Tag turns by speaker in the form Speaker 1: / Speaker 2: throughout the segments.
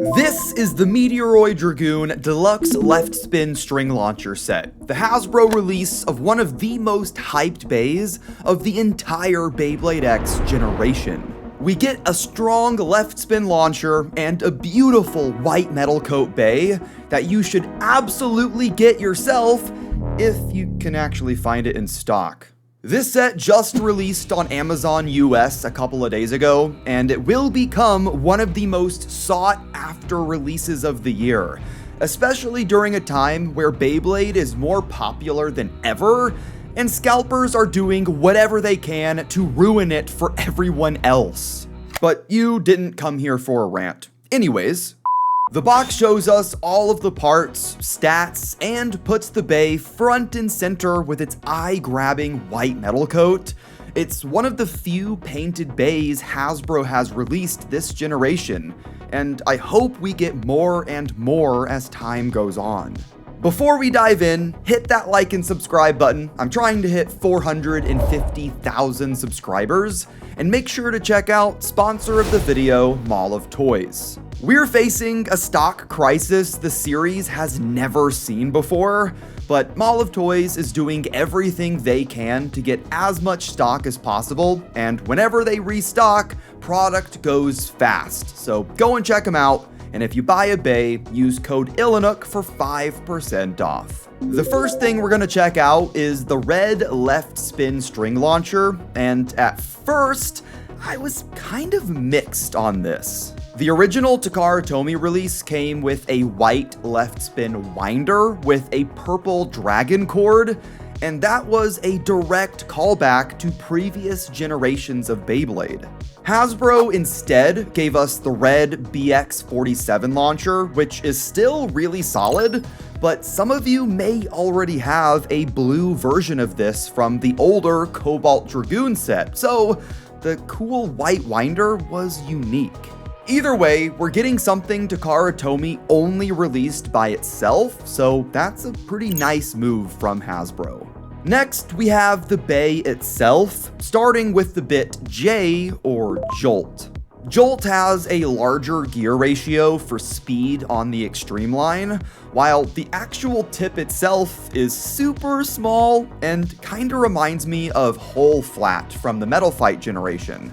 Speaker 1: This is the Meteoroid Dragoon Deluxe Left Spin String Launcher Set, the Hasbro release of one of the most hyped bays of the entire Beyblade X generation. We get a strong left spin launcher and a beautiful white metal coat bay that you should absolutely get yourself if you can actually find it in stock. This set just released on Amazon US a couple of days ago, and it will become one of the most sought after releases of the year, especially during a time where Beyblade is more popular than ever, and scalpers are doing whatever they can to ruin it for everyone else. But you didn't come here for a rant. Anyways, the box shows us all of the parts, stats, and puts the bay front and center with its eye-grabbing white metal coat. It's one of the few painted bays Hasbro has released this generation, and I hope we get more and more as time goes on. Before we dive in, hit that like and subscribe button. I'm trying to hit 450,000 subscribers, and make sure to check out sponsor of the video, Mall of Toys. We're facing a stock crisis the series has never seen before, but Mall of Toys is doing everything they can to get as much stock as possible, and whenever they restock, product goes fast. So go and check them out, and if you buy a bay, use code ilinnuc for 5% off. The first thing we're gonna check out is the red left spin string launcher, and at first, I was kind of mixed on this. The original Takara Tomy release came with a white left spin winder with a purple dragon cord, and that was a direct callback to previous generations of Beyblade. Hasbro instead gave us the red BX47 launcher, which is still really solid, but some of you may already have a blue version of this from the older Cobalt Dragoon set, so the cool white winder was unique. Either way, we're getting something Takara Tomy only released by itself, so that's a pretty nice move from Hasbro. Next, we have the bay itself, starting with the bit J, or Jolt. Jolt has a larger gear ratio for speed on the extreme line, while the actual tip itself is super small and kinda reminds me of Whole Flat from the Metal Fight generation.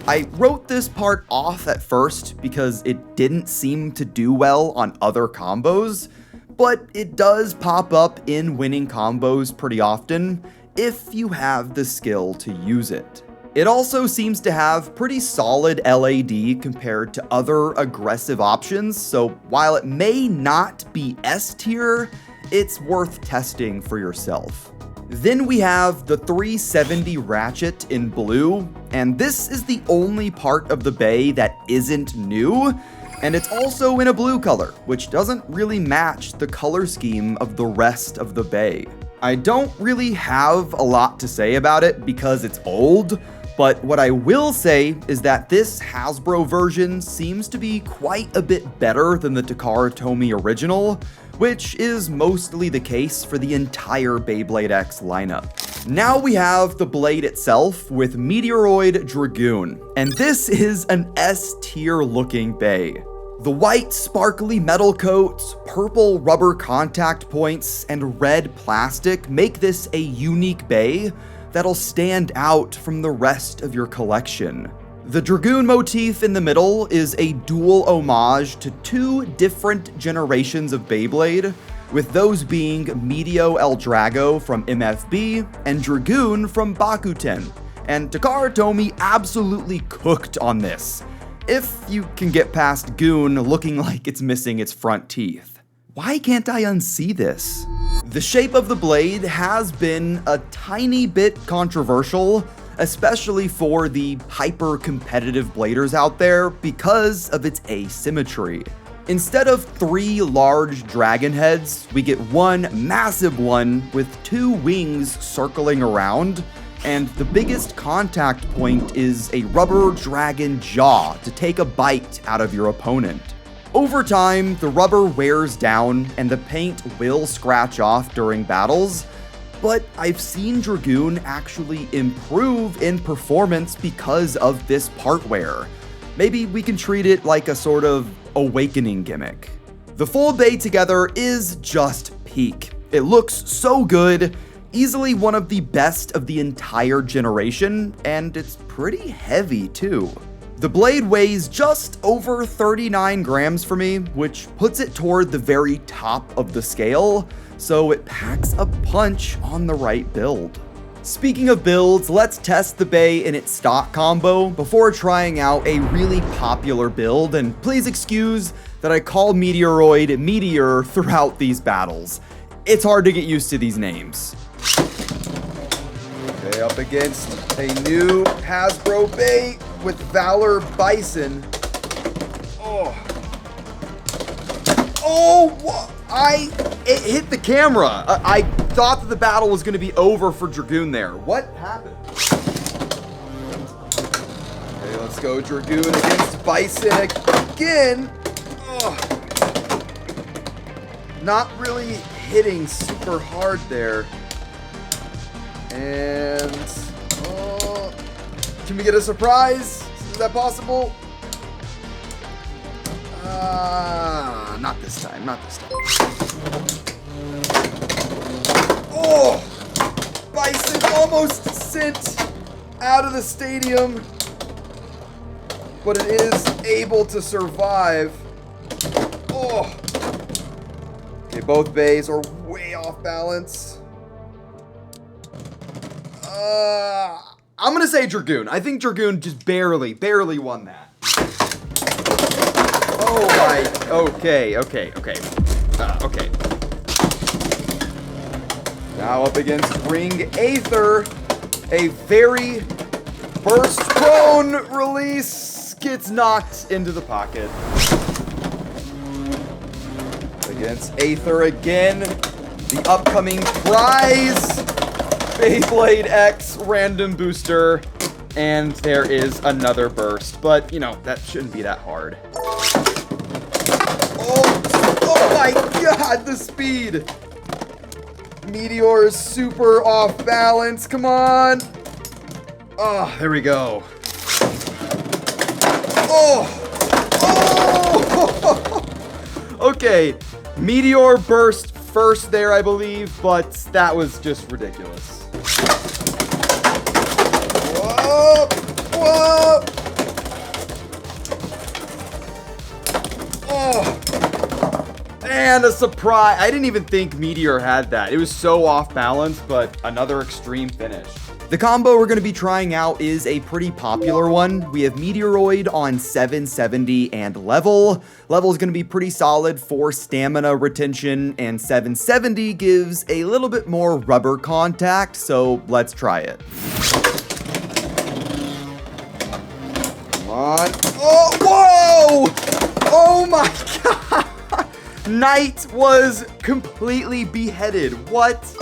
Speaker 1: I wrote this part off at first because it didn't seem to do well on other combos, but it does pop up in winning combos pretty often if you have the skill to use it. It also seems to have pretty solid LAD compared to other aggressive options, so while it may not be S tier, it's worth testing for yourself. Then we have the 370 ratchet in blue, and this is the only part of the bay that isn't new, and it's also in a blue color, which doesn't really match the color scheme of the rest of the bay. I don't really have a lot to say about it because it's old, but what I will say is that this Hasbro version seems to be quite a bit better than the Takara Tomy original, which is mostly the case for the entire Beyblade X lineup. Now we have the blade itself with Meteoroid Dragoon, and this is an S tier looking bay. The white sparkly metal coats, purple rubber contact points, and red plastic make this a unique bay that'll stand out from the rest of your collection. The Dragoon motif in the middle is a dual homage to two different generations of Beyblade, with those being Meteoroid Dragoon from MFB and Dragoon from Bakuten, and Takara Tomy absolutely cooked on this, if you can get past GOON looking like it's missing its front teeth. Why can't I unsee this? The shape of the blade has been a tiny bit controversial, especially for the hyper-competitive bladers out there because of its asymmetry. Instead of 3 large dragon heads, we get one massive one with 2 wings circling around, and the biggest contact point is a rubber dragon jaw to take a bite out of your opponent. Over time, the rubber wears down and the paint will scratch off during battles, but I've seen Dragoon actually improve in performance because of this part wear. Maybe we can treat it like a sort of awakening gimmick. The full bay together is just peak. It looks so good, easily one of the best of the entire generation, and it's pretty heavy too. The blade weighs just over 39 grams for me, which puts it toward the very top of the scale, so it packs a punch on the right build. Speaking of builds, let's test the bay in its stock combo before trying out a really popular build, and please excuse that I call Meteoroid Meteor throughout these battles. It's hard to get used to these names. Okay, up against a new Hasbro bay with Valor Bison. It hit the camera. I thought that the battle was going to be over for Dragoon there. What happened? Okay, let's go Dragoon against Bison again. Not really hitting super hard there. And can we get a surprise? Is that possible? Not this time, not this time. Oh! Bison almost sent out of the stadium, but it is able to survive. Oh! Okay, both bays are way off balance. I'm gonna say Dragoon. I think Dragoon just barely won that. Oh my, okay. Okay. Now up against Ring Aether, a very burst-prone release gets knocked into the pocket. Against Aether again, the upcoming prize, Beyblade X random booster, and there is another burst, but you know, that shouldn't be that hard. Oh my god, the speed! Meteor is super off balance, come on! Oh, there we go. Okay, Meteor burst first there, I believe, but that was just ridiculous. Whoa! And a surprise. I didn't even think Meteor had that. It was so off balance, but another extreme finish. The combo we're going to be trying out is a pretty popular one. We have Meteoroid on 770 and Level. Level is going to be pretty solid for stamina retention, and 770 gives a little bit more rubber contact, so let's try it. Come on. Oh, whoa! Oh my god! Knight was completely beheaded. What?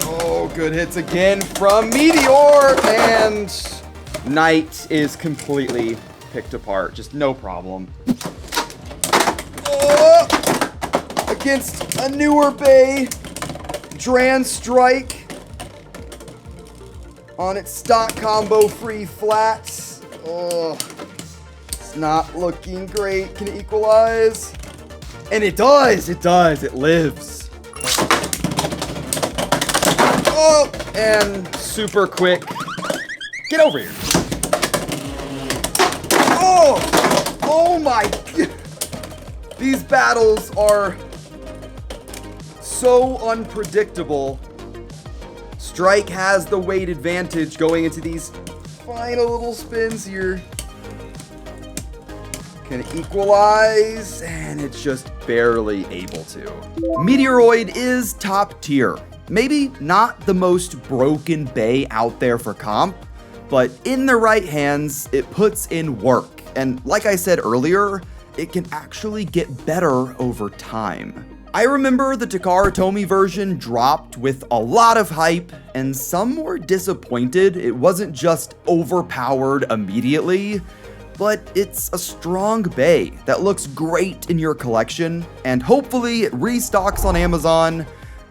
Speaker 1: Oh, good hits again from Meteor, and Knight is completely picked apart. Just no problem. Against a newer bay, Dran Strike on its stock combo free flats. Oh. Not looking great. Can it equalize? And it does. It lives. Oh, and super quick. Get over here. Oh my. These battles are so unpredictable. Strike has the weight advantage going into these final little spins here. Can it equalize? And it's just barely able to. Meteoroid is top tier. Maybe not the most broken bay out there for comp, but in the right hands, it puts in work. And like I said earlier, it can actually get better over time. I remember the Takara Tomy version dropped with a lot of hype, and some were disappointed. It wasn't just overpowered immediately, but it's a strong bay that looks great in your collection, and hopefully it restocks on Amazon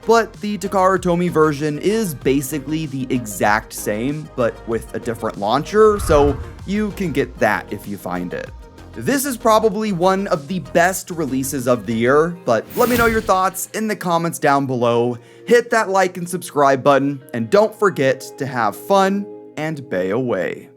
Speaker 1: but the Takara Tomy version is basically the exact same, but with a different launcher, so you can get that if you find it. This is probably one of the best releases of the year, but let me know your thoughts in the comments down below. Hit that like and subscribe button, and don't forget to have fun and bay away.